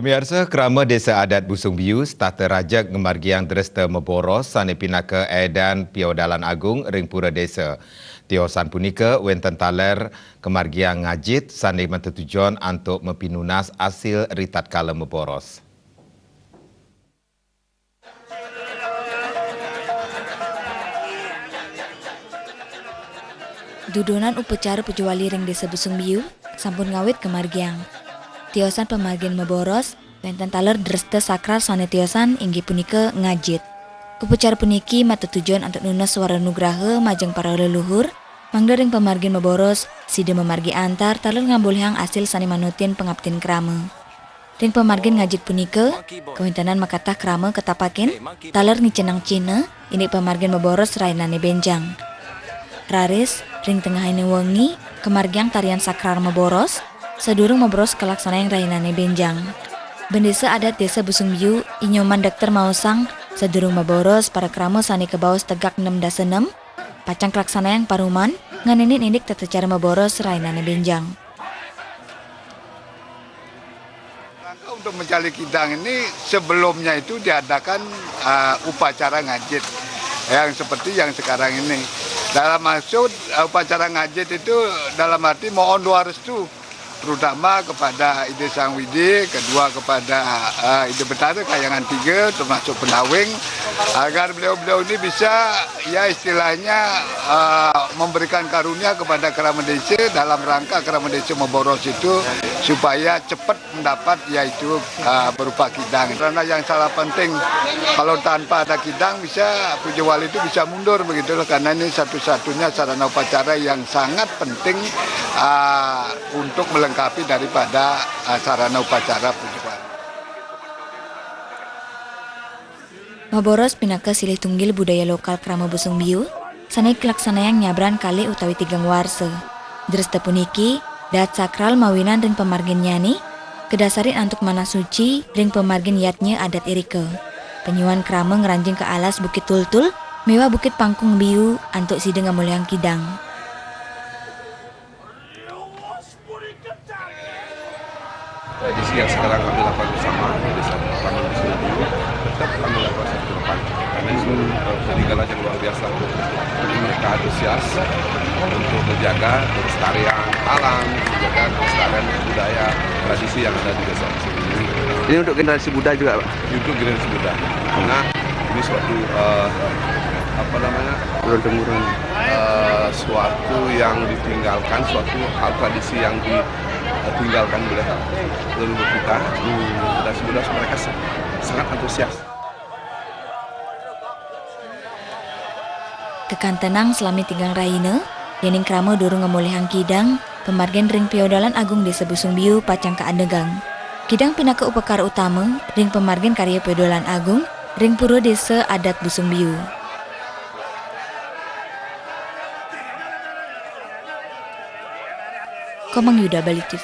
Pemirsa, kerama Desa Adat Busung Biu, Stata Rajak Ngemargiang Dresta Meboros, Sani Pinaka Edan Piodalan Agung, Ring Pura Desa. Tiosan punika, wenten taler Kemargiang Ngajit, Sani mentetujuan untuk mempinunas hasil ritat kala Meboros. Dudunan upacara pejuali ring Desa Busung Biu, sampun ngawit Kemargiang. Tiosan pemargian Meboros, wenten taler dresta sakral sane tiosan inggi punika Ngajit. Upacara puniki mata tujuan untuk nunas suara nugraha majeng para leluhur, mangda ring pemargian Meboros, sida memargi antar taler ngambulhang asil sani manutin pengabtin krama. Ring pemargian Ngajit punika, kewintanan makatah krama ketapakin, taler nicenang Cina, ini pemargian Meboros rainane benjang. Raris, ring tengah ini wengi, kemargiang tarian sakral Meboros, sedurung Meboros kelaksana yang rainane benjang. Bendesa adat Desa Busung Biu, inyoman Dr. Mausang, sedurung Meboros para krama sani kebaus tegak 6-6, pacang kelaksana yang paruman, nganinin indik tata Meboros rainane benjang. Untuk mencari kidang ini sebelumnya itu diadakan upacara ngajit yang seperti yang sekarang ini. Dalam maksud upacara ngajit itu dalam arti mohon doa restu, terutama kepada Ide Sang Widi, kedua kepada Ide Betara Kayangan 3 termasuk Pendawing, agar beliau-beliau ini bisa ya istilahnya memberikan karunia kepada kerama desa dalam rangka kerama desa Meboros itu supaya cepat mendapat yaitu berupa kidang. Karena yang salah penting kalau tanpa ada kidang bisa puja wali itu bisa mundur begitu loh, karena ini satu-satunya sarana upacara yang sangat penting untuk melengkapi daripada sarana upacara puja wali. Meboros pinaka silih tunggil budaya lokal krama Busung Biu, sanai kelaksana yang nyabran kali utawi tigang warse. Dresta puniki, dat sakral mawinan ring pemargin nyani, kedasarin antuk mana suci ring pemargin yatnya adat irike. Penyuan krama ngeranjing ke alas Bukit Tultul, mewah Bukit Pangkung Biu, antuk sida ngamuliang kidang. Tradisi yang sekarang kami lakukan bersama di Desa Busung Biu tetap kami lakukan satu ke depan, karena itu peninggalan yang luar biasa. Jadi mereka antusias untuk menjaga kelestarian alam, menjaga kelestarian budaya tradisi yang ada di Desa Busung Biu. Ini untuk generasi muda juga, Pak? Untuk generasi muda, karena ini suatu Turun-temurun. suatu yang ditinggalkan, suatu hal tradisi yang ditinggalkan oleh leluhur kita. Generasi muda mereka sangat antusias. Kekantenang selami tigang raine, dening krama durung ngemulihang kidang, pemargian ring piodalan agung Desa Busung Biu pacang kaadegang. Kidang pinaka upakara utama, ring pemargian karya piodalan agung, ring pura Desa Adat Busung Biu. Komang Yuda, Bali TV.